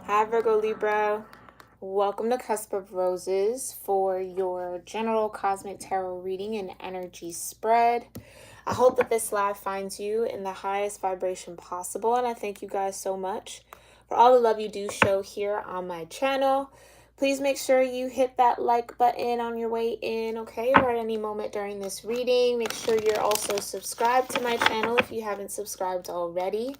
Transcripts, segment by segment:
Hi, Virgo-Libra. Welcome to Cusp of Roses for your general cosmic tarot reading and energy spread. I hope that this live finds you in the highest vibration possible, and I thank you guys so much for all the love you do show here on my channel. Please make sure you hit that like button on your way in, okay, or at any moment during this reading. Make sure you're also subscribed to my channel if you haven't subscribed already.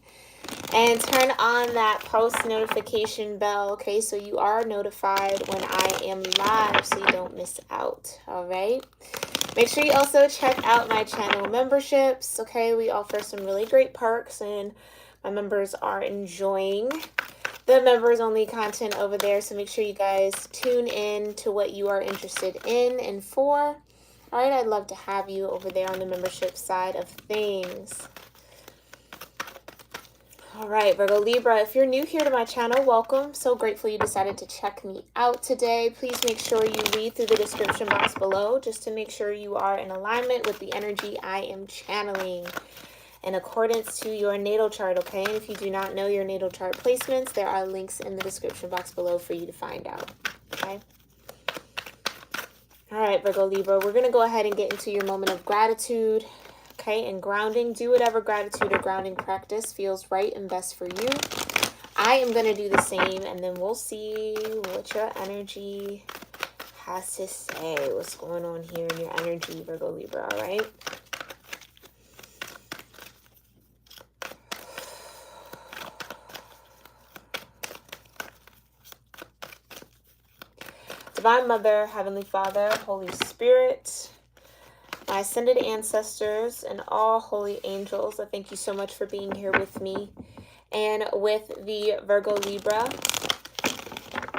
And turn on that post notification bell, okay, so you are notified when I am live so you don't miss out, all right? Make sure you also check out my channel memberships, okay? We offer some really great perks, and my members are enjoying the members-only content over there, so make sure you guys tune in to what you are interested in and for. All right, I'd love to have you over there on the membership side of things. All right, Virgo Libra, if you're new here to my channel, welcome. So grateful you decided to check me out today. Please make sure you read through the description box below just to make sure you are in alignment with the energy I am channeling in accordance to your natal chart, okay? And if you do not know your natal chart placements, there are links in the description box below for you to find out, okay? All right, Virgo Libra, we're going to go ahead and get into your moment of gratitude. Okay, and grounding. Do whatever gratitude or grounding practice feels right and best for you. I am going to do the same, and then we'll see what your energy has to say. What's going on here in your energy, Virgo Libra, all right? Divine Mother, Heavenly Father, Holy Spirit, my ascended ancestors, and all holy angels, I thank you so much for being here with me and with the Virgo Libra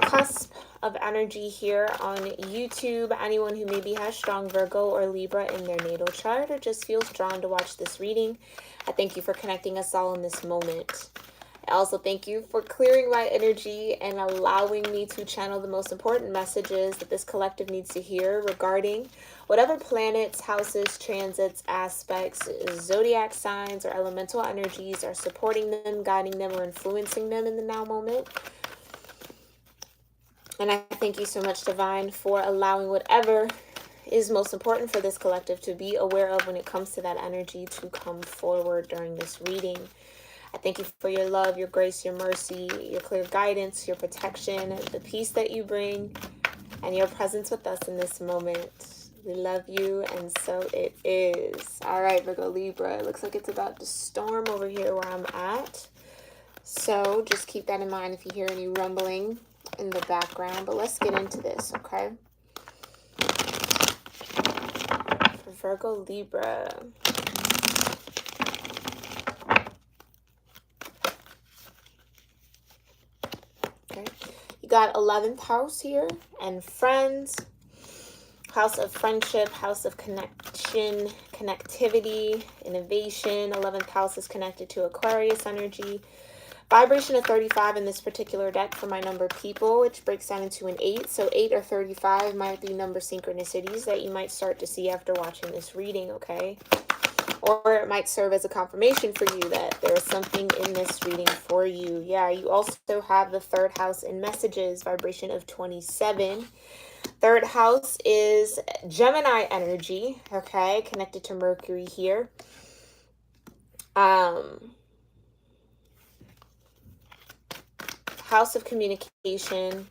cusp of energy here on YouTube. Anyone who maybe has strong Virgo or Libra in their natal chart or just feels drawn to watch this reading, I thank you for connecting us all in this moment. I also thank you for clearing my energy and allowing me to channel the most important messages that this collective needs to hear regarding whatever planets, houses, transits, aspects, zodiac signs, or elemental energies are supporting them, guiding them, or influencing them in the now moment. And I thank you so much, Divine, for allowing whatever is most important for this collective to be aware of when it comes to that energy to come forward during this reading. I thank you for your love, your grace, your mercy, your clear guidance, your protection, the peace that you bring, and your presence with us in this moment. We love you, and so it is. All right, Virgo Libra, it looks like it's about to storm over here where I'm at. So just keep that in mind if you hear any rumbling in the background. But let's get into this, okay? For Virgo Libra. You got 11th house here and friends, house of friendship, house of connection, connectivity, innovation. 11th house is connected to Aquarius energy. Vibration of 35 in this particular deck for my number people, which breaks down into an 8. So 8 or 35 might be number synchronicities that you might start to see after watching this reading, okay? Or it might serve as a confirmation for you that there is something in this reading for you. Yeah, you also have the 3rd house in messages, vibration of 27. 3rd house is Gemini energy, okay, connected to Mercury here. House of communication,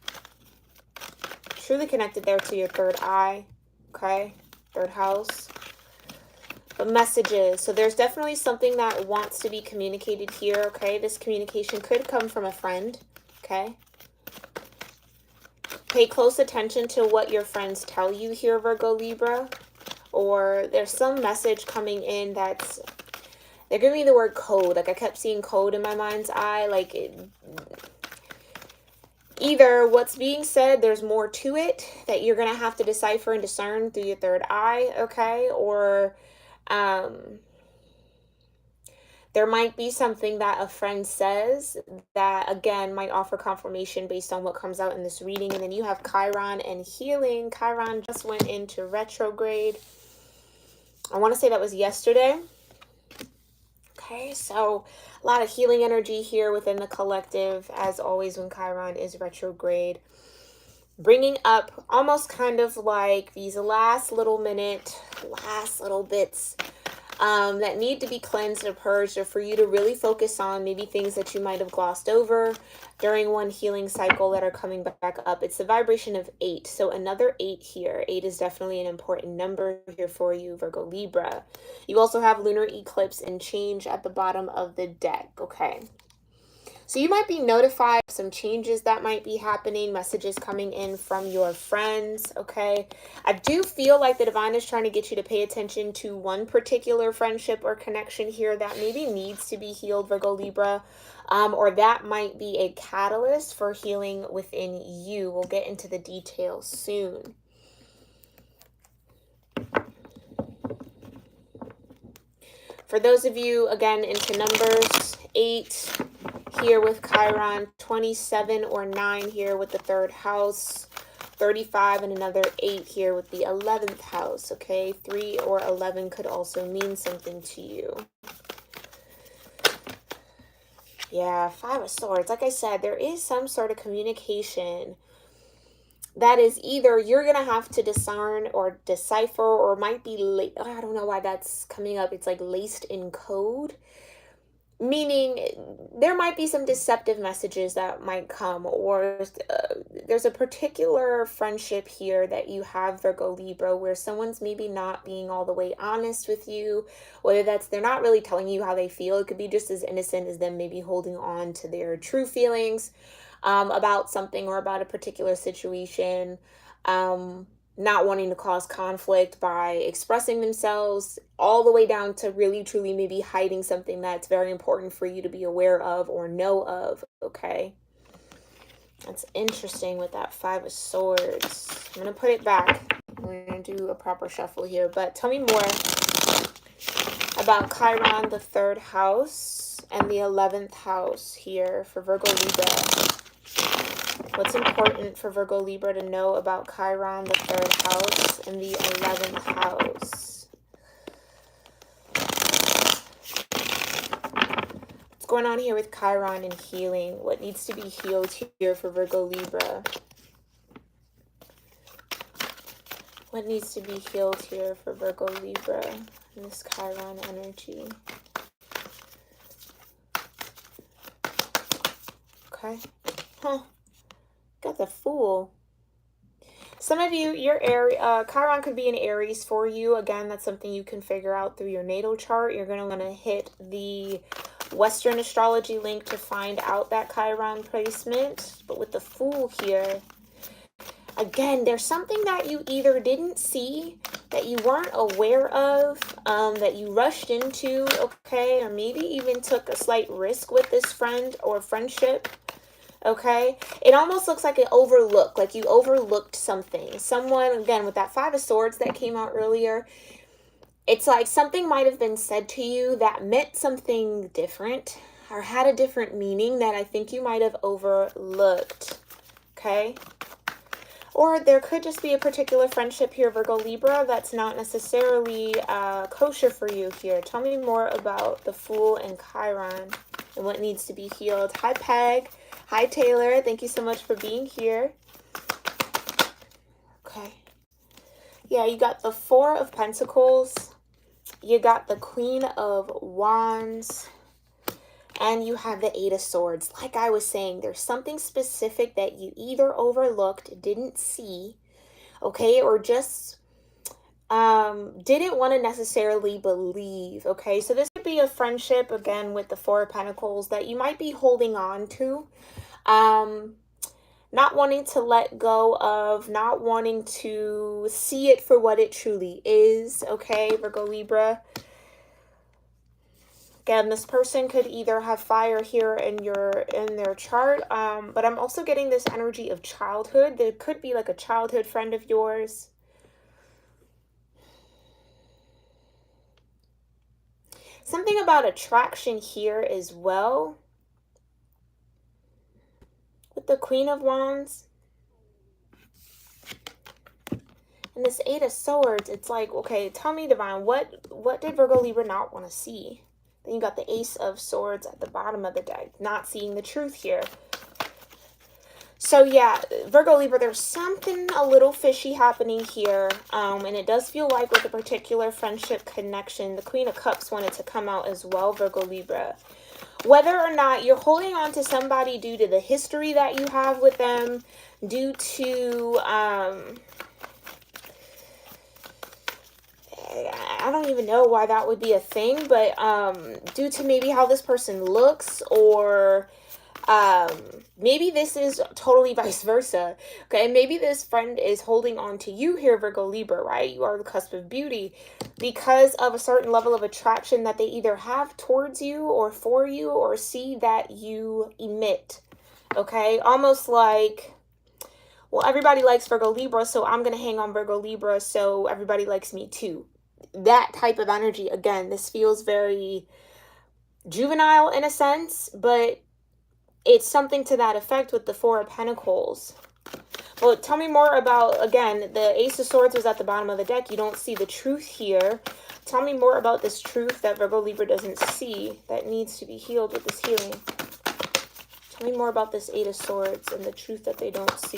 truly connected there to your 3rd eye, okay, 3rd house. But messages, so there's definitely something that wants to be communicated here, okay? This communication could come from a friend, okay? Pay close attention to what your friends tell you here, Virgo Libra. Or there's some message coming in that's, they're giving me the word code. Like I kept seeing code in my mind's eye. Like either what's being said, there's more to it that you're going to have to decipher and discern through your third eye, okay? Or there might be something that a friend says that, again, might offer confirmation based on what comes out in this reading. And then you have Chiron and healing. Chiron just went into retrograde. I want to say that was yesterday. Okay, so a lot of healing energy here within the collective, as always, when Chiron is retrograde. Bringing up almost kind of like these last little bits that need to be cleansed or purged, or for you to really focus on maybe things that you might have glossed over during one healing cycle that are coming back up. It's the vibration of 8. So another 8 here. 8 is definitely an important number here for you, Virgo-Libra. You also have lunar eclipse and change at the bottom of the deck. Okay. So you might be notified of some changes that might be happening, messages coming in from your friends, okay? I do feel like the divine is trying to get you to pay attention to one particular friendship or connection here that maybe needs to be healed, Virgo Libra, or that might be a catalyst for healing within you. We'll get into the details soon. For those of you, again, into numbers, 8 here with Chiron, 27 or 9 here with the 3rd house, 35 and another 8 here with the 11th house, okay? 3 or 11 could also mean something to you. Yeah, 5 of Swords. Like I said, there is some sort of communication that is either you're going to have to discern or decipher, or might be, I don't know why that's coming up. It's like laced in code. Meaning there might be some deceptive messages that might come, or there's a particular friendship here that you have, Virgo Libra, where someone's maybe not being all the way honest with you, whether that's they're not really telling you how they feel. It could be just as innocent as them maybe holding on to their true feelings about something or about a particular situation. Not wanting to cause conflict by expressing themselves, all the way down to really truly maybe hiding something that's very important for you to be aware of or know of, okay? That's interesting with that 5 of Swords. I'm going to put it back. We're going to do a proper shuffle here, but tell me more about Chiron, the 3rd house, and the 11th house here for Virgo Libra. What's important for Virgo Libra to know about Chiron, the 3rd house, and the 11th house? What's going on here with Chiron and healing? What needs to be healed here for Virgo Libra? What needs to be healed here for Virgo Libra in this Chiron energy? Okay. Huh. Got the Fool. Some of you, your Chiron could be an Aries for you. Again, that's something you can figure out through your natal chart. You're going to want to hit the Western astrology link to find out that Chiron placement. But with the Fool here, again, there's something that you either didn't see, that you weren't aware of, that you rushed into, okay? Or maybe even took a slight risk with this friend or friendship. Okay, it almost looks like an overlook, like you overlooked something. Someone, again, with that 5 of Swords that came out earlier, it's like something might have been said to you that meant something different or had a different meaning that I think you might have overlooked. Okay, or there could just be a particular friendship here, Virgo Libra, that's not necessarily kosher for you here. Tell me more about the Fool and Chiron and what needs to be healed. Hi, Peg. Hi, Taylor. Thank you so much for being here. Okay. Yeah, you got the 4 of Pentacles. You got the Queen of Wands. And you have the 8 of Swords. Like I was saying, there's something specific that you either overlooked, didn't see, okay, or just didn't want to necessarily believe, okay? So this could be a friendship, again, with the 4 of Pentacles that you might be holding on to, not wanting to let go of, not wanting to see it for what it truly is, okay, Virgo Libra? Again, this person could either have fire here in their chart, but I'm also getting this energy of childhood. There could be like a childhood friend of yours. Something about attraction here as well. With the Queen of Wands. And this Eight of Swords, it's like, okay, tell me, Divine, what did Virgo Libra not want to see? Then you got the Ace of Swords at the bottom of the deck, not seeing the truth here. So yeah, Virgo Libra, there's something a little fishy happening here. And it does feel like with a particular friendship connection, the Queen of Cups wanted to come out as well, Virgo Libra. Whether or not you're holding on to somebody due to the history that you have with them, due to, I don't even know why that would be a thing, but due to maybe how this person looks, or maybe this is totally vice versa. Okay, maybe this friend is holding on to you here, Virgo Libra, right? You are the cusp of beauty because of a certain level of attraction that they either have towards you or for you, or see that you emit. Okay, almost like, well, everybody likes Virgo Libra, so I'm going to hang on Virgo Libra so everybody likes me too. That type of energy. Again, this feels very juvenile in a sense, but it's something to that effect with the Four of Pentacles. Well, tell me more about, again, the Ace of Swords was at the bottom of the deck. You don't see the truth here. Tell me more about this truth that Virgo Libra doesn't see, that needs to be healed with this healing. Tell me more about this Eight of Swords and the truth that they don't see.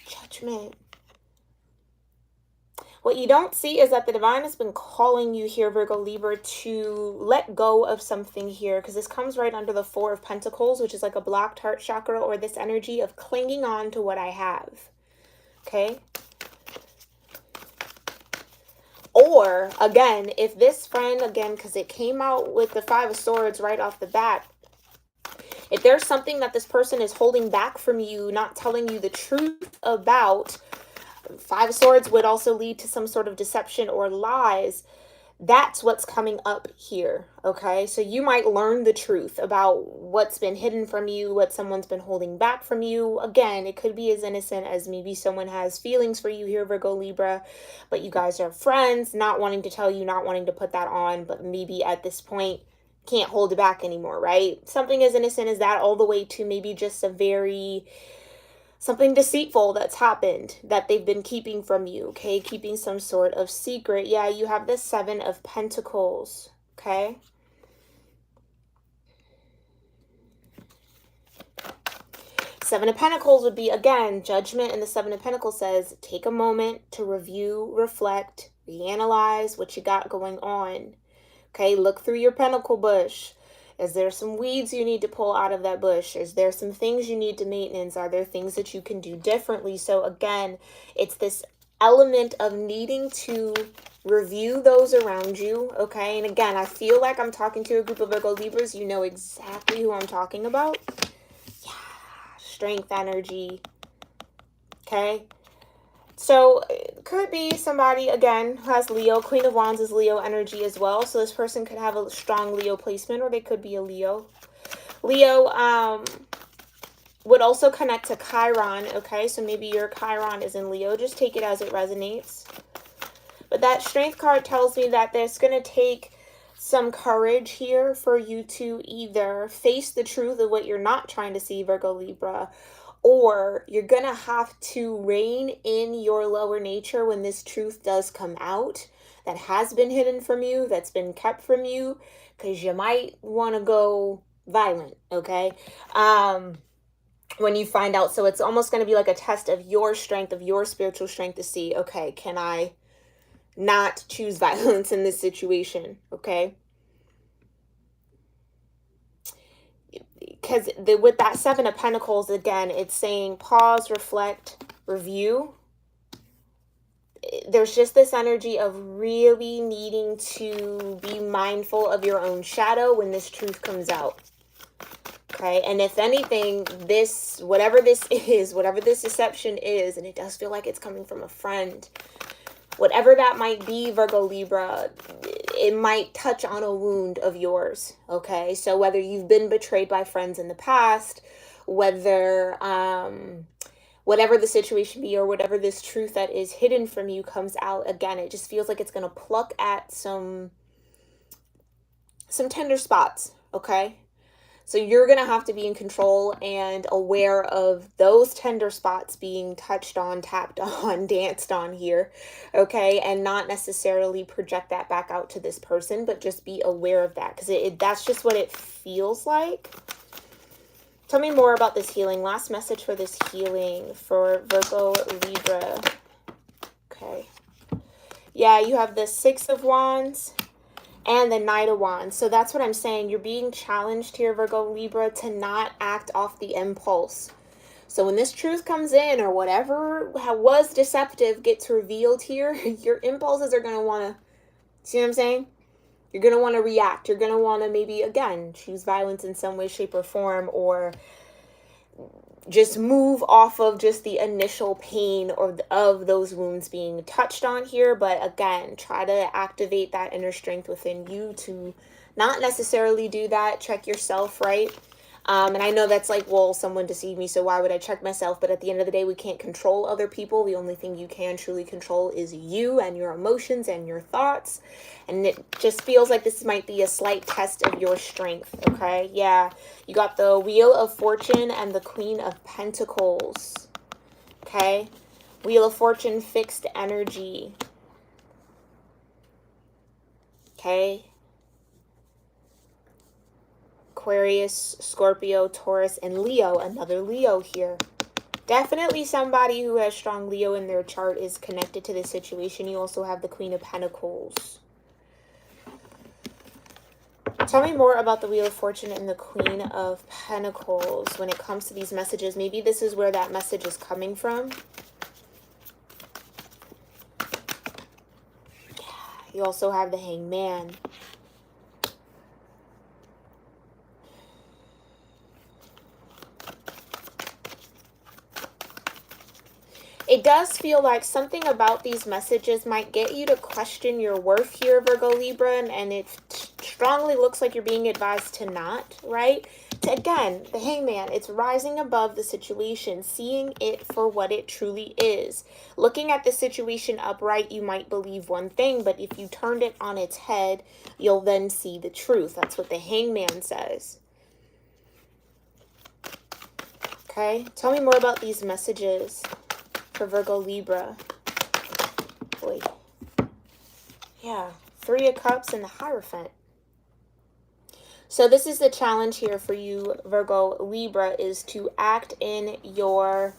Judgment. What you don't see is that the divine has been calling you here, Virgo Libra, to let go of something here, because this comes right under the Four of Pentacles, which is like a blocked heart chakra, or this energy of clinging on to what I have. Okay? Or, again, if this friend, again, because it came out with the Five of Swords right off the bat, if there's something that this person is holding back from you, not telling you the truth about, Five of Swords would also lead to some sort of deception or lies. That's what's coming up here, okay? So you might learn the truth about what's been hidden from you, what someone's been holding back from you. Again, it could be as innocent as maybe someone has feelings for you here, Virgo Libra, but you guys are friends, not wanting to tell you, not wanting to put that on, but maybe at this point can't hold it back anymore, right? Something as innocent as that, all the way to maybe just a very... something deceitful that's happened that they've been keeping from you, okay? Keeping some sort of secret. Yeah, you have the Seven of Pentacles, okay? Seven of Pentacles would be, again, judgment, and the Seven of Pentacles says, take a moment to review, reflect, reanalyze what you got going on, okay? Look through your pentacle bush. Is there some weeds you need to pull out of that bush? Is there some things you need to maintenance? Are there things that you can do differently? So again, it's this element of needing to review those around you, okay? And again, I feel like I'm talking to a group of Virgo Libras. You know exactly who I'm talking about. Yeah, strength energy, okay? So it could be somebody, again, who has Leo. Queen of Wands is Leo energy as well. So this person could have a strong Leo placement, or they could be a Leo. Leo would also connect to Chiron, okay? So maybe your Chiron is in Leo. Just take it as it resonates. But that Strength card tells me that there's going to take some courage here for you to either face the truth of what you're not trying to see, Virgo Libra, or you're going to have to rein in your lower nature when this truth does come out that has been hidden from you, that's been kept from you, because you might want to go violent, okay? When you find out. So it's almost going to be like a test of your strength, of your spiritual strength, to see, okay, can I not choose violence in this situation, okay? Because with that Seven of Pentacles, again, it's saying pause, reflect, review. There's just this energy of really needing to be mindful of your own shadow when this truth comes out. Okay, and if anything, this, whatever this is, whatever this deception is, and it does feel like it's coming from a friend, Whatever that might be, Virgo Libra, it might touch on a wound of yours, okay? So whether you've been betrayed by friends in the past, whether whatever the situation be, or whatever this truth that is hidden from you comes out again, it just feels like it's going to pluck at some tender spots, okay? So you're going to have to be in control and aware of those tender spots being touched on, tapped on, danced on here, okay? And not necessarily project that back out to this person, but just be aware of that, because that's just what it feels like. Tell me more about this healing. Last message for this healing for Virgo Libra. Okay. Yeah, you have the Six of Wands and the Knight of Wands. So that's what I'm saying. You're being challenged here, Virgo Libra, to not act off the impulse. So when this truth comes in, or whatever was deceptive gets revealed here, your impulses are going to want to, see what I'm saying? You're going to want to react. You're going to want to maybe, again, choose violence in some way, shape, or form, or just move off of just the initial pain of those wounds being touched on here. But again, try to activate that inner strength within you to not necessarily do that. Check yourself, right? And I know that's like, well, someone deceived me, so why would I check myself? But at the end of the day, we can't control other people. The only thing you can truly control is you and your emotions and your thoughts. And it just feels like this might be a slight test of your strength, okay? Yeah, you got the Wheel of Fortune and the Queen of Pentacles, okay? Wheel of Fortune, fixed energy, okay? Aquarius, Scorpio, Taurus, and Leo. Another Leo here. Definitely somebody who has strong Leo in their chart is connected to this situation. You also have the Queen of Pentacles. Tell me more about the Wheel of Fortune and the Queen of Pentacles when it comes to these messages. Maybe this is where that message is coming from. You also have the Hangman. It does feel like something about these messages might get you to question your worth here, Virgo Libra, and it strongly looks like you're being advised to not, right? Again, the Hangman, it's rising above the situation, seeing it for what it truly is. Looking at the situation upright, you might believe one thing, but if you turned it on its head, you'll then see the truth. That's what the Hangman says. Okay, tell me more about these messages for Virgo Libra. Boy. Yeah, Three of Cups and the Hierophant. So this is the challenge here for you, Virgo Libra, is to act in your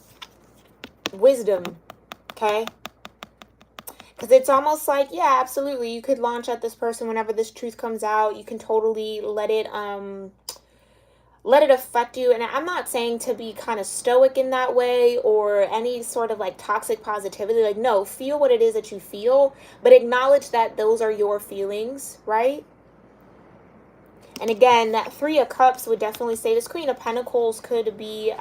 wisdom, okay? Because it's almost like, yeah, absolutely, you could launch at this person whenever this truth comes out. You can totally let it affect you. And I'm not saying to be kind of stoic in that way or any sort of like toxic positivity. Like, no, feel what it is that you feel, but acknowledge that those are your feelings, right? And again, that Three of Cups would definitely say this Queen of Pentacles could be,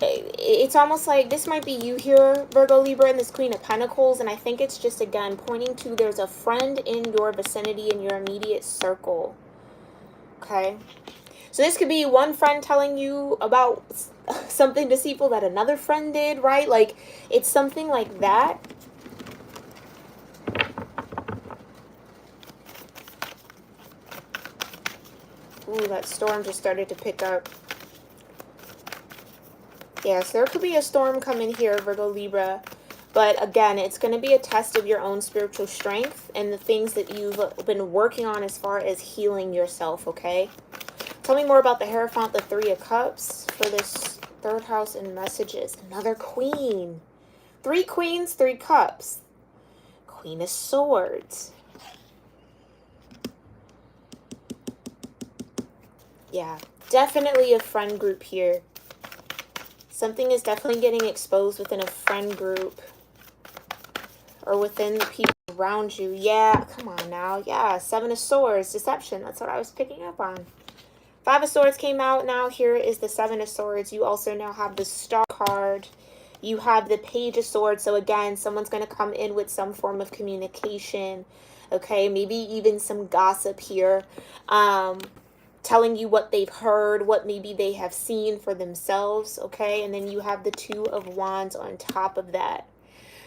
it's almost like this might be you here, Virgo Libra, and this Queen of Pentacles. And I think it's just, again, pointing to there's a friend in your vicinity, in your immediate circle. Okay. So this could be one friend telling you about something deceitful that another friend did, right? Like, it's something like that. Ooh, that storm just started to pick up. Yes, there could be a storm coming here, Virgo Libra. But again, it's going to be a test of your own spiritual strength and the things that you've been working on as far as healing yourself, okay? Tell me more about the Hierophant, the Three of Cups for this third house and messages. Another queen. Three queens, three cups. Queen of Swords. Yeah, definitely a friend group here. Something is definitely getting exposed within a friend group or within the people around you. Yeah, come on now. Yeah, Seven of Swords, deception. That's what I was picking up on. Five of Swords came out. Now here is the Seven of Swords. You also now have the Star card. You have the Page of Swords. So again, someone's going to come in with some form of communication. Okay, maybe even some gossip here. Telling you what they've heard, what maybe they have seen for themselves. Okay, and then you have the Two of Wands on top of that.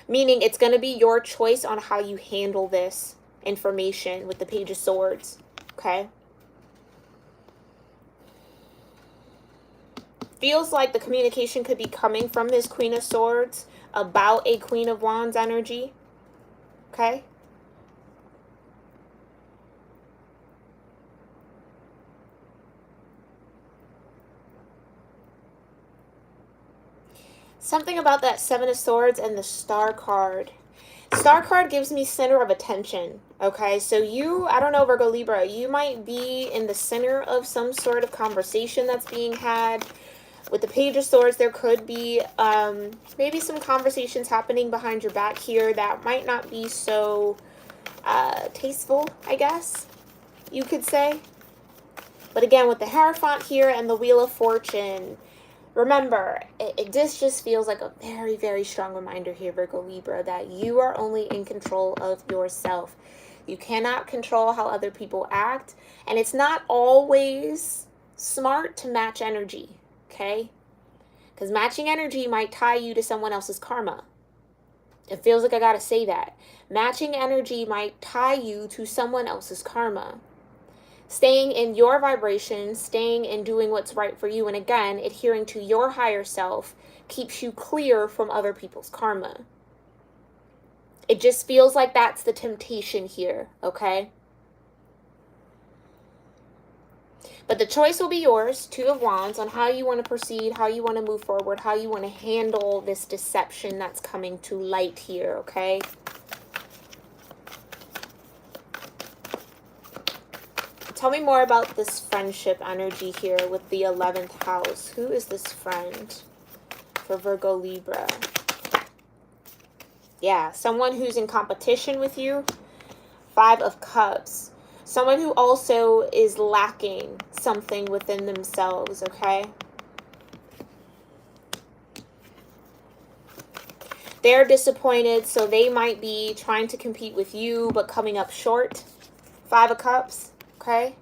Meaning it's going to be your choice on how you handle this information with the Page of Swords. Okay. Feels like the communication could be coming from this Queen of Swords about a Queen of Wands energy. Okay. Something about that Seven of Swords and the Star card. Star card gives me center of attention. Okay, so you, I don't know, Virgo Libra, you might be in the center of some sort of conversation that's being had. With the Page of Swords, there could be maybe some conversations happening behind your back here that might not be so tasteful, I guess you could say. But again, with the Hierophant here and the Wheel of Fortune, remember, this just feels like a very, very strong reminder here, Virgo Libra, that you are only in control of yourself. You cannot control how other people act, and it's not always smart to match energy, okay? Because matching energy might tie you to someone else's karma. It feels like I gotta say that. Matching energy might tie you to someone else's karma. Staying in your vibration, staying and doing what's right for you, and again, adhering to your higher self keeps you clear from other people's karma. It just feels like that's the temptation here, okay? But the choice will be yours, Two of Wands, on how you want to proceed, how you want to move forward, how you want to handle this deception that's coming to light here, okay? Tell me more about this friendship energy here with the 11th house. Who is this friend for Virgo Libra? Yeah, someone who's in competition with you. Five of Cups. Someone who also is lacking something within themselves, okay? They're disappointed, so they might be trying to compete with you, but coming up short. Five of Cups. Okay,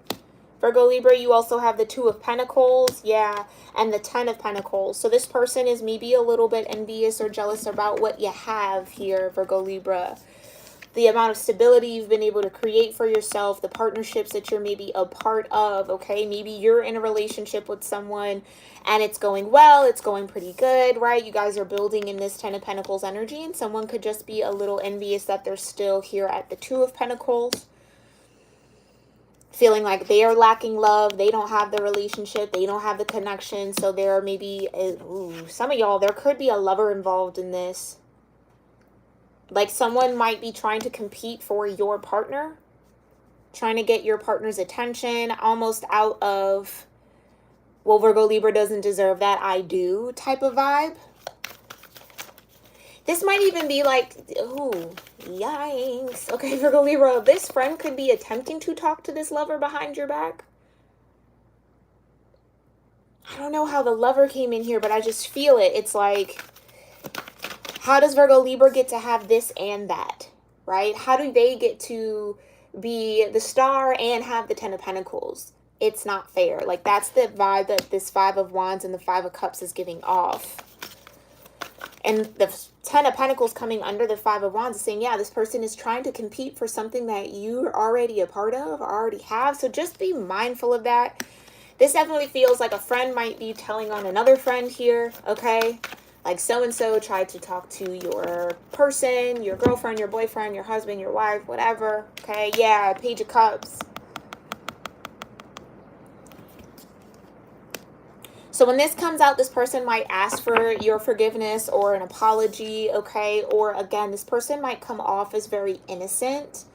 Virgo Libra, you also have the Two of Pentacles, yeah, and the Ten of Pentacles. So this person is maybe a little bit envious or jealous about what you have here, Virgo Libra. The amount of stability you've been able to create for yourself, the partnerships that you're maybe a part of, okay? Maybe you're in a relationship with someone and it's going well, it's going pretty good, right? You guys are building in this Ten of Pentacles energy, and someone could just be a little envious that they're still here at the Two of Pentacles. Feeling like they are lacking love, they don't have the relationship, they don't have the connection, so there maybe, some of y'all, there could be a lover involved in this. Like someone might be trying to compete for your partner, trying to get your partner's attention, almost out of, well, Virgo Libra doesn't deserve that, I do type of vibe. This might even be like, ooh, yikes. Okay, Virgo Libra, this friend could be attempting to talk to this lover behind your back. I don't know how the lover came in here, but I just feel it. It's like, how does Virgo Libra get to have this and that, right? How do they get to be the star and have the Ten of Pentacles? It's not fair. Like, that's the vibe that this Five of Wands and the Five of Cups is giving off. And the Ten of Pentacles coming under the Five of Wands is saying, yeah, this person is trying to compete for something that you're already a part of or already have. So just be mindful of that. This definitely feels like a friend might be telling on another friend here, okay? Like so-and-so tried to talk to your person, your girlfriend, your boyfriend, your husband, your wife, whatever, okay? Yeah, Page of Cups. So when this comes out, this person might ask for your forgiveness or an apology, okay? Or again, this person might come off as very innocent.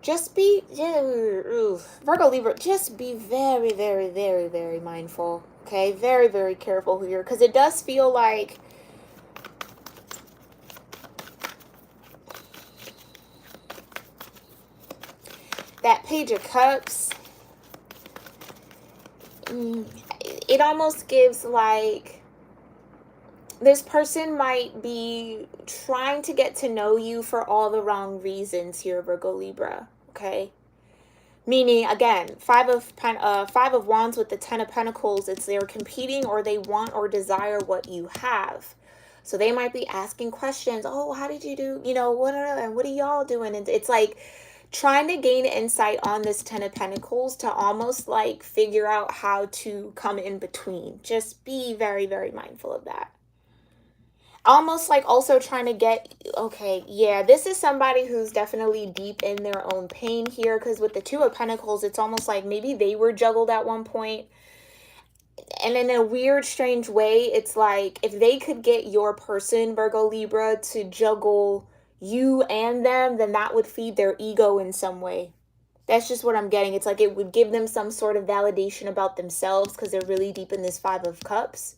Just be, Virgo Libra, just be very, very, very, very mindful, okay? Very, very careful here, because it does feel like that Page of Cups, it almost gives like this person might be trying to get to know you for all the wrong reasons here, Virgo Libra, okay? Meaning, again, five of wands with the 10 of pentacles, it's they're competing or they want or desire what you have. So they might be asking questions. Oh, how did you do? You know, what are y'all doing? And it's like trying to gain insight on this 10 of pentacles to almost like figure out how to come in between. Just be very, very mindful of that. Almost like also trying to get, okay, yeah, this is somebody who's definitely deep in their own pain here, because with the 2 of pentacles, it's almost like maybe they were juggled at one point. And in a weird, strange way, it's like if they could get your person, Virgo Libra, to juggle you and them, then that would feed their ego in some way. That's just what I'm getting. It's like it would give them some sort of validation about themselves because they're really deep in this 5 of cups.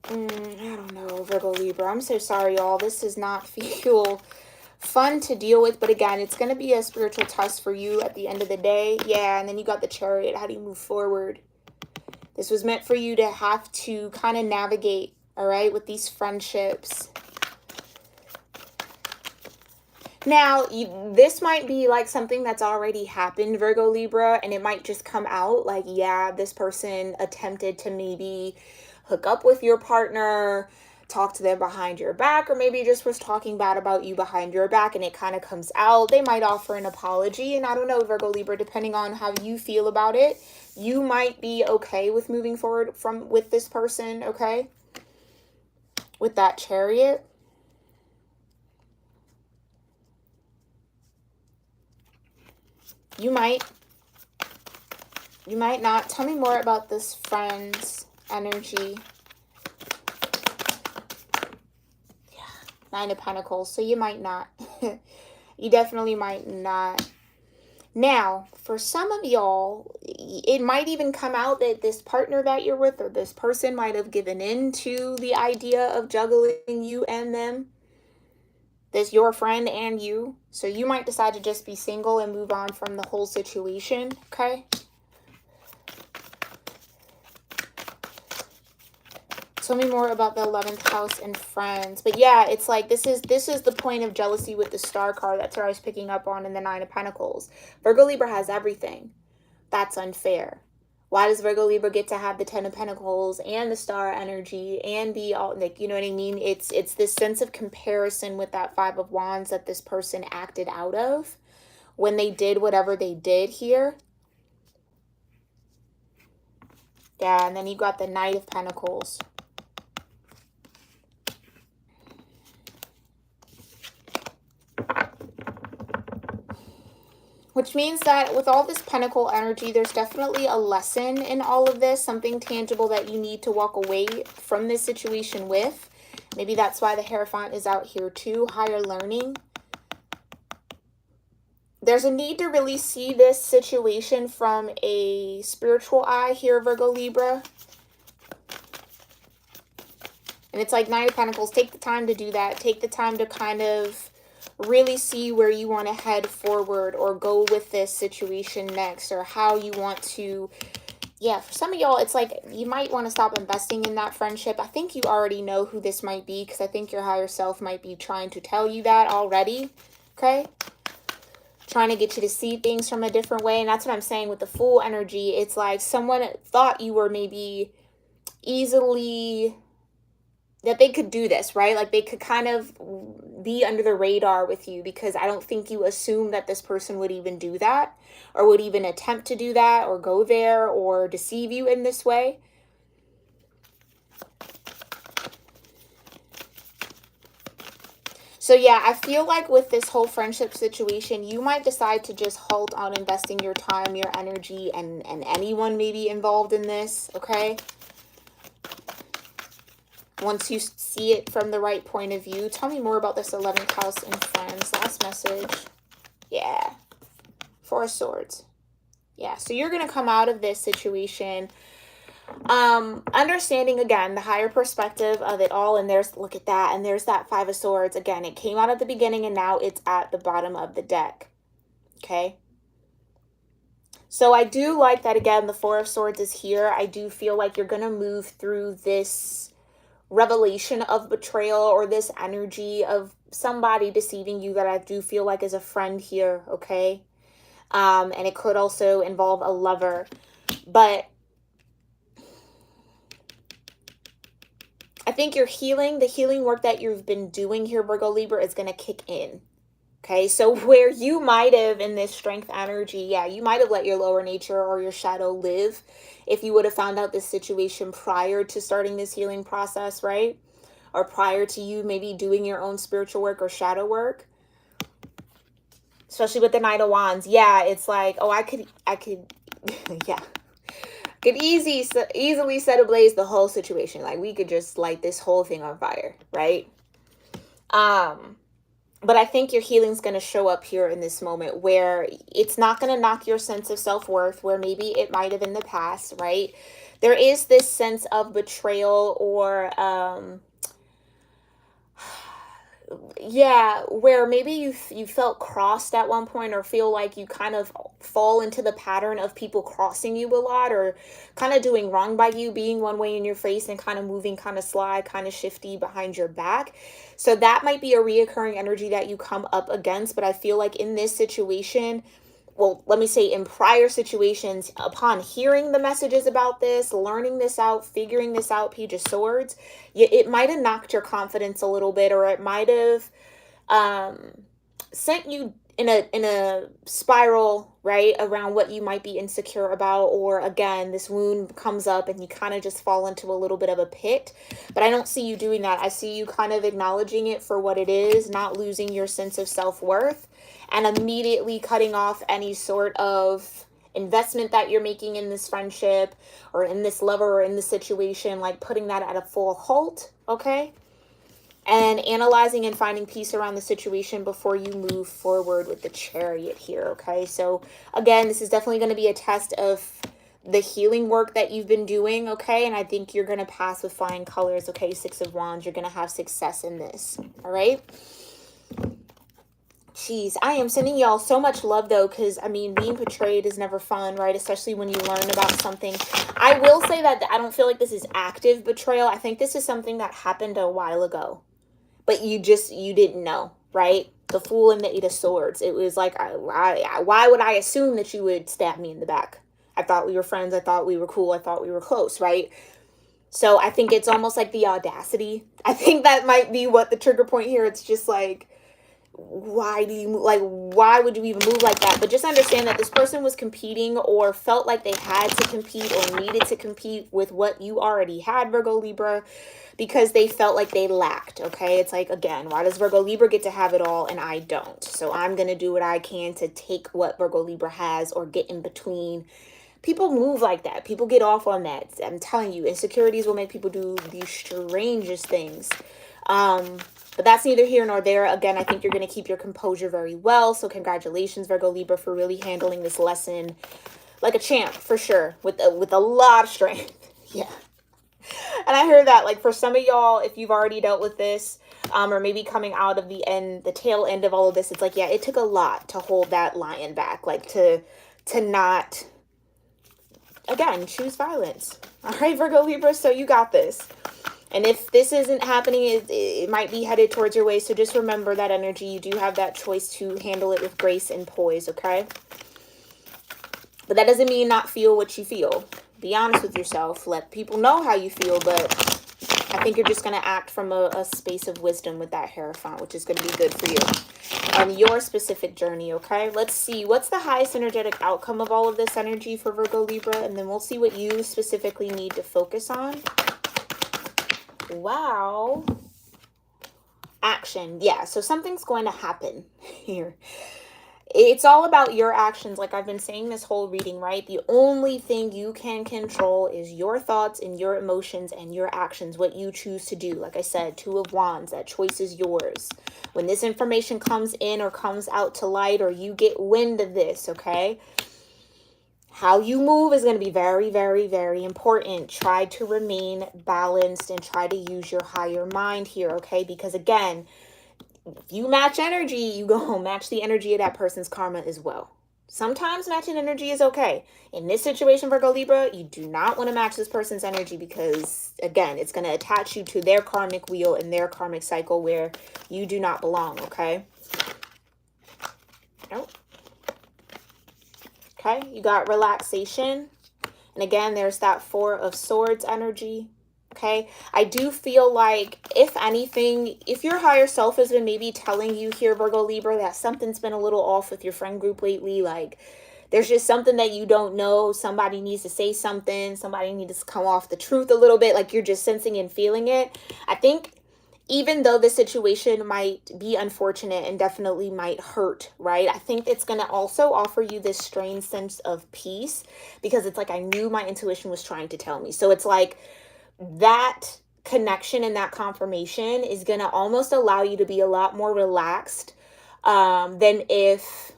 I don't know, Virgo Libra. I'm so sorry, y'all. This does not feel fun to deal with. But again, it's going to be a spiritual test for you at the end of the day. Yeah, and then you got the Chariot. How do you move forward? This was meant for you to have to kind of navigate, all right, with these friendships. Now, this might be like something that's already happened, Virgo Libra, and it might just come out like, yeah, this person attempted to maybe hook up with your partner, talk to them behind your back, or maybe just was talking bad about you behind your back and it kind of comes out. They might offer an apology, and I don't know, Virgo Libra, depending on how you feel about it, you might be okay with moving forward with this person, okay? With that Chariot. You might not. Tell me more about this friend's energy. Yeah, 9 of Pentacles. So you might not. You definitely might not. Now, for some of y'all, it might even come out that this partner that you're with or this person might have given in to the idea of juggling you and them. This your friend and you. So you might decide to just be single and move on from the whole situation, okay? Tell me more about the 11th house and friends. But yeah, it's like this is the point of jealousy with the Star card. That's what I was picking up on in the 9 of Pentacles. Virgo Libra has everything. That's unfair. Why does Virgo Libra get to have the 10 of Pentacles and the Star energy and be all, like, you know what I mean? It's this sense of comparison with that 5 of Wands that this person acted out of when they did whatever they did here. Yeah, and then you got the Knight of Pentacles. Which means that with all this pentacle energy, there's definitely a lesson in all of this, something tangible that you need to walk away from this situation with. Maybe that's why the Hierophant is out here too, higher learning. There's a need to really see this situation from a spiritual eye here, Virgo Libra. And it's like 9 of Pentacles. Take the time to do that. Take the time to kind of really see where you want to head forward or go with this situation next, or how you want to, yeah, for some of y'all, it's like you might want to stop investing in that friendship. I think you already know who this might be, because I think your higher self might be trying to tell you that already, okay? Trying to get you to see things from a different way. And that's what I'm saying with the Fool energy. It's like someone thought you were maybe easily, that they could do this, right? Like they could kind of be under the radar with you, because I don't think you assume that this person would even do that, or would even attempt to do that, or go there, or deceive you in this way. So yeah, I feel like with this whole friendship situation, you might decide to just halt on investing your time, your energy, and anyone maybe involved in this, okay? Once you see it from the right point of view. Tell me more about this 11th house and friends. Last message. Yeah. 4 of Swords. Yeah, so you're going to come out of this situation understanding, again, the higher perspective of it all. And there's, look at that. And there's that 5 of Swords. Again, it came out at the beginning and now it's at the bottom of the deck. Okay? So I do like that, again, the Four of Swords is here. I do feel like you're going to move through this revelation of betrayal, or this energy of somebody deceiving you, that I do feel like is a friend here, okay? And it could also involve a lover. But I think the healing work that you've been doing here, Virgo Libra, is going to kick in. Okay, so where you might have, in this strength energy, yeah, you might have let your lower nature or your shadow live if you would have found out this situation prior to starting this healing process, right? Or prior to you maybe doing your own spiritual work or shadow work. Especially with the Knight of Wands. Yeah, it's like, oh, I could, yeah. Could easily set ablaze the whole situation. Like, we could just light this whole thing on fire, right? But I think your healing's going to show up here in this moment, where it's not going to knock your sense of self-worth, where maybe it might have in the past, right? There is this sense of betrayal, or yeah, where maybe you felt crossed at one point, or feel like you kind of fall into the pattern of people crossing you a lot, or kind of doing wrong by you, being one way in your face and kind of moving kind of sly, kind of shifty behind your back. So that might be a reoccurring energy that you come up against. But I feel like in this situation, well, let me say, in prior situations, upon hearing the messages about this, learning this out, figuring this out, Page of Swords, it might have knocked your confidence a little bit, or it might have sent you in a spiral, right, around what you might be insecure about. Or again, this wound comes up and you kind of just fall into a little bit of a pit. But I don't see you doing that. I see you kind of acknowledging it for what it is, not losing your sense of self-worth, and immediately cutting off any sort of investment that you're making in this friendship, or in this lover, or in this situation, like putting that at a full halt, okay? And analyzing and finding peace around the situation before you move forward with the Chariot here, okay? So again, this is definitely going to be a test of the healing work that you've been doing, okay? And I think you're going to pass with flying colors, okay? Six of Wands, you're going to have success in this, all right? Jeez, I am sending y'all so much love, though, because, I mean, being betrayed is never fun, right? Especially when you learn about something. I will say that I don't feel like this is active betrayal. I think this is something that happened a while ago, but you didn't know, right? The Fool and the Eight of Swords. It was like, why would I assume that you would stab me in the back? I thought we were friends. I thought we were cool. I thought we were close, right? So I think it's almost like the audacity. I think that might be what the trigger point here. It's just like, why do you move? Like, why would you even move like that? But just understand that this person was competing, or felt like they had to compete or needed to compete with what you already had, Virgo Libra, because they felt like they lacked, okay? It's like, again, why does Virgo Libra get to have it all and I don't? So I'm going to do what I can to take what Virgo Libra has, or get in between. People move like that. People get off on that. I'm telling you, insecurities will make people do the strangest things. But that's neither here nor there. Again, I think you're going to keep your composure very well. So congratulations, Virgo Libra, for really handling this lesson like a champ, for sure, with a lot of strength. Yeah. And I heard that, like, for some of y'all, if you've already dealt with this, or maybe coming out of the tail end of all of this, it's like, yeah, it took a lot to hold that lion back, like to not, again, choose violence. All right, Virgo Libra, so you got this. And if this isn't happening, it might be headed towards your way. So just remember that energy. You do have that choice to handle it with grace and poise, okay? But that doesn't mean not feel what you feel. Be honest with yourself. Let people know how you feel. But I think you're just going to act from a space of wisdom with that Hierophant, which is going to be good for you and your specific journey, okay? Let's see. What's the highest energetic outcome of all of this energy for Virgo Libra? And then we'll see what you specifically need to focus on. Wow. Action. Yeah, so something's going to happen here. It's all about your actions, like I've been saying this whole reading, right? The only thing you can control is your thoughts and your emotions and your actions, what you choose to do. Like I said, Two of Wands, that choice is yours. When this information comes in or comes out to light, or you get wind of this, okay? How you move is going to be very, very, very important. Try to remain balanced and try to use your higher mind here, okay? Because again, if you match energy, you go match the energy of that person's karma as well. Sometimes matching energy is okay. In this situation, Virgo Libra, you do not want to match this person's energy because, again, it's going to attach you to their karmic wheel and their karmic cycle where you do not belong, okay? Nope. Okay, you got relaxation. And again, there's that Four of Swords energy. Okay, I do feel like, if anything, if your higher self has been maybe telling you here, Virgo Libra, that something's been a little off with your friend group lately, like there's just something that you don't know, somebody needs to say something, somebody needs to come off the truth a little bit, like you're just sensing and feeling it. I think even though the situation might be unfortunate and definitely might hurt, right? I think it's going to also offer you this strange sense of peace, because it's like, I knew my intuition was trying to tell me. So it's like, that connection and that confirmation is going to almost allow you to be a lot more relaxed than if,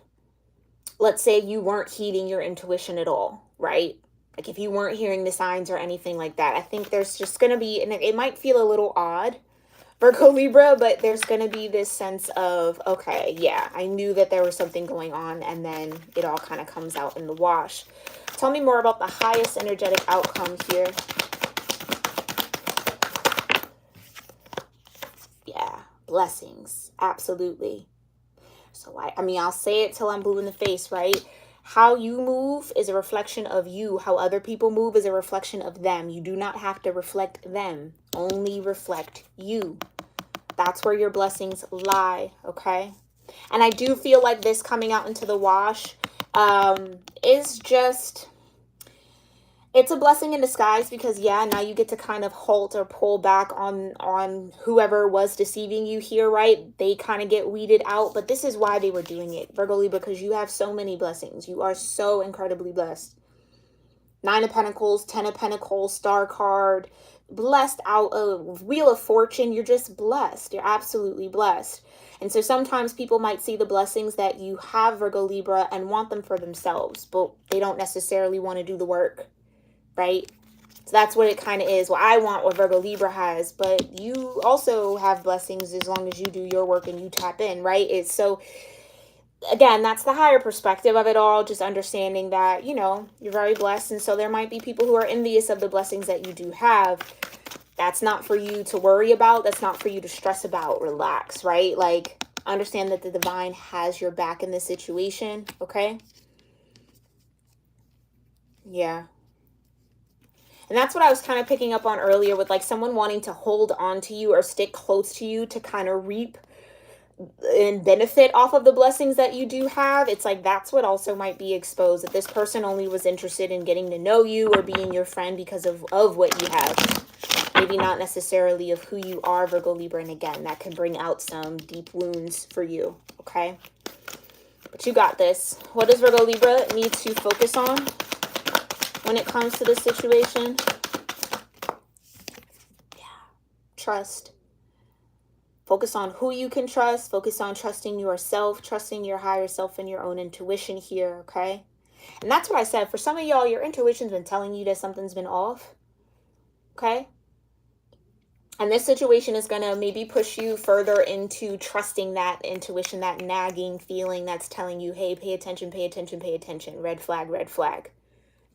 let's say, you weren't heeding your intuition at all, right? Like if you weren't hearing the signs or anything like that. I think there's just going to be, and it might feel a little odd, Virgo Libra, but there's going to be this sense of, okay, yeah, I knew that there was something going on, and then it all kind of comes out in the wash. Tell me more about the highest energetic outcome here. Yeah, blessings. Absolutely. So I mean, I'll say it till I'm blue in the face, right? How you move is a reflection of you. How other people move is a reflection of them. You do not have to reflect them. Only reflect you. That's where your blessings lie, okay? And I do feel like this coming out into the wash is just, it's a blessing in disguise, because yeah, now you get to kind of halt or pull back on whoever was deceiving you here, right? They kind of get weeded out, but this is why they were doing it, Virgo Libra, because you have so many blessings. You are so incredibly blessed. 9 of Pentacles, 10 of Pentacles, Star card, blessed out of Wheel of Fortune. You're just blessed. You're absolutely blessed. And so sometimes people might see the blessings that you have, Virgo Libra, and want them for themselves, but they don't necessarily want to do the work. Right? So that's what it kind of is. Well, I want what Virgo Libra has, but you also have blessings as long as you do your work and you tap in, right? It's so, again, that's the higher perspective of it all. Just understanding that, you know, you're very blessed. And so there might be people who are envious of the blessings that you do have. That's not for you to worry about. That's not for you to stress about. Relax, right? Like, understand that the divine has your back in this situation, okay? Yeah. And that's what I was kind of picking up on earlier with like someone wanting to hold on to you or stick close to you to kind of reap and benefit off of the blessings that you do have. It's like that's what also might be exposed, that this person only was interested in getting to know you or being your friend because of what you have. Maybe not necessarily of who you are, Virgo Libra. And again, that can bring out some deep wounds for you, okay? But you got this. What does Virgo Libra need to focus on when it comes to this situation? Yeah, trust. Focus on who you can trust. Focus on trusting yourself, trusting your higher self and your own intuition here, okay? And that's what I said. For some of y'all, your intuition's been telling you that something's been off, okay? And this situation is going to maybe push you further into trusting that intuition, that nagging feeling that's telling you, hey, pay attention, pay attention, pay attention. Red flag, red flag.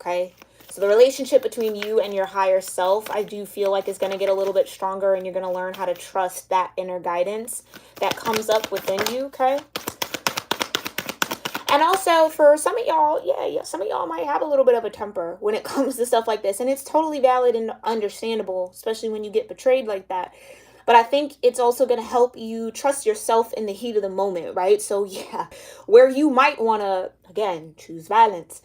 Okay? So the relationship between you and your higher self, I do feel like is going to get a little bit stronger, and you're going to learn how to trust that inner guidance that comes up within you, okay? And also for some of y'all, yeah, some of y'all might have a little bit of a temper when it comes to stuff like this. And it's totally valid and understandable, especially when you get betrayed like that. But I think it's also going to help you trust yourself in the heat of the moment, right? So yeah, where you might want to, again, choose violence,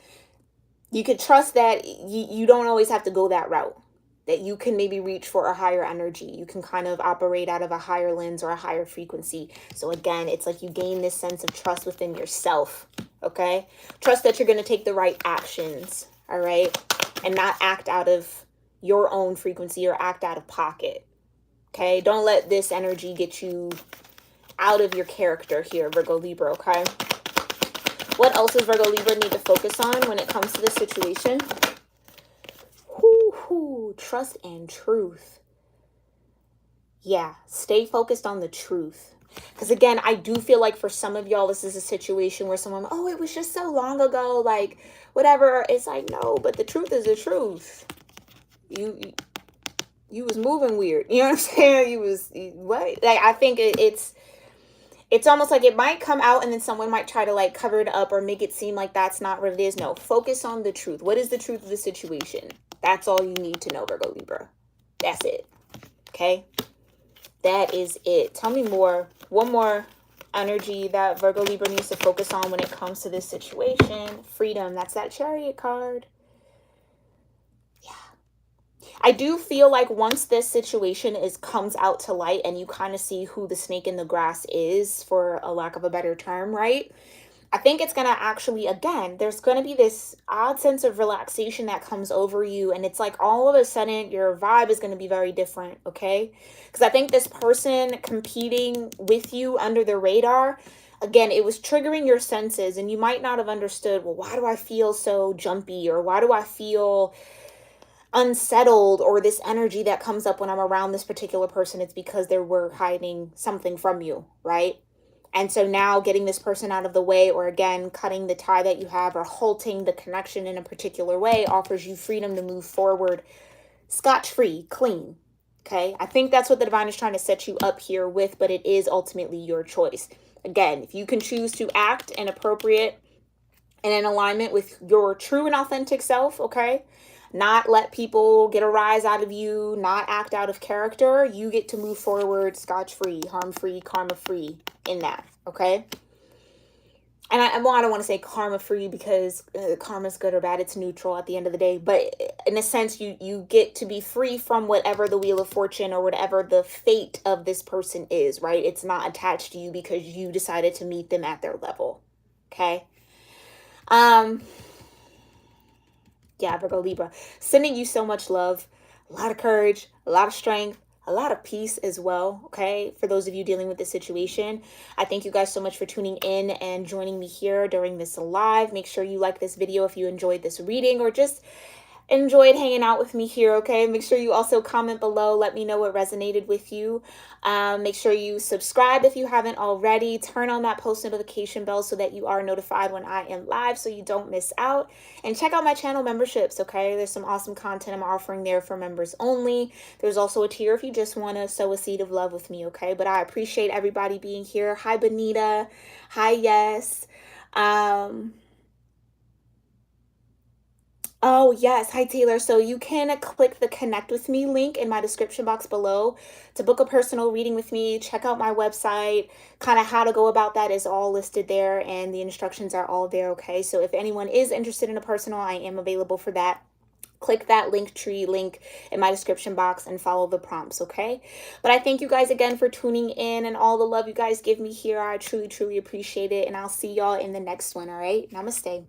you could trust that you don't always have to go that route. That you can maybe reach for a higher energy. You can kind of operate out of a higher lens or a higher frequency. So again, it's like you gain this sense of trust within yourself, okay? Trust that you're going to take the right actions, all right? And not act out of your own frequency or act out of pocket, okay? Don't let this energy get you out of your character here, Virgo Libra, okay? What else does Virgo Libra need to focus on when it comes to this situation? Trust and truth. Yeah, stay focused on the truth. Because again, I do feel like for some of y'all, this is a situation where someone, oh, it was just so long ago, like whatever. It's like, no, but the truth is the truth. You was moving weird. You know what I'm saying? What? Like, I think it's almost like it might come out and then someone might try to like cover it up or make it seem like that's not what it is. No, focus on the truth. What is the truth of the situation? That's all you need to know, Virgo Libra. That's it. Okay? That is it. Tell me more. One more energy that Virgo Libra needs to focus on when it comes to this situation. Freedom. That's that Chariot card. I do feel like once this situation comes out to light and you kind of see who the snake in the grass is, for a lack of a better term, right? I think it's going to actually, again, there's going to be this odd sense of relaxation that comes over you. And it's like all of a sudden your vibe is going to be very different, okay? Because I think this person competing with you under the radar, again, it was triggering your senses and you might not have understood, well, why do I feel so jumpy? Or why do I feel unsettled, or this energy that comes up when I'm around this particular person? It's because they were hiding something from you, right? And so now getting this person out of the way, or again, cutting the tie that you have or halting the connection in a particular way, offers you freedom to move forward scotch-free, clean. Okay? I think that's what the divine is trying to set you up here with, but it is ultimately your choice. Again, if you can choose to act in appropriate and in alignment with your true and authentic self, okay? Not let people get a rise out of you, not act out of character. You get to move forward scotch-free, harm-free, karma-free in that, okay? And I don't want to say karma-free because karma's good or bad. It's neutral at the end of the day. But in a sense, you get to be free from whatever the wheel of fortune or whatever the fate of this person is, right? It's not attached to you because you decided to meet them at their level, okay? Yeah, Virgo Libra, sending you so much love, a lot of courage, a lot of strength, a lot of peace as well, okay? For those of you dealing with this situation, I thank you guys so much for tuning in and joining me here during this live. Make sure you like this video if you enjoyed this reading or just enjoyed hanging out with me here, okay? Make sure you also comment below. Let me know what resonated with you. Make sure you subscribe if you haven't already. Turn on that post notification bell so that you are notified when I am live so you don't miss out. And check out my channel memberships, okay? There's some awesome content I'm offering there for members only. There's also a tier if you just want to sow a seed of love with me, okay? But I appreciate everybody being here. Hi, Benita. Hi, Yes. Oh, yes. Hi, Taylor. So you can click the connect with me link in my description box below to book a personal reading with me. Check out my website. Kind of how to go about that is all listed there, and the instructions are all there, okay? So if anyone is interested in a personal, I am available for that. Click that Linktree link in my description box and follow the prompts, okay? But I thank you guys again for tuning in and all the love you guys give me here. I truly, truly appreciate it, and I'll see y'all in the next one, all right? Namaste.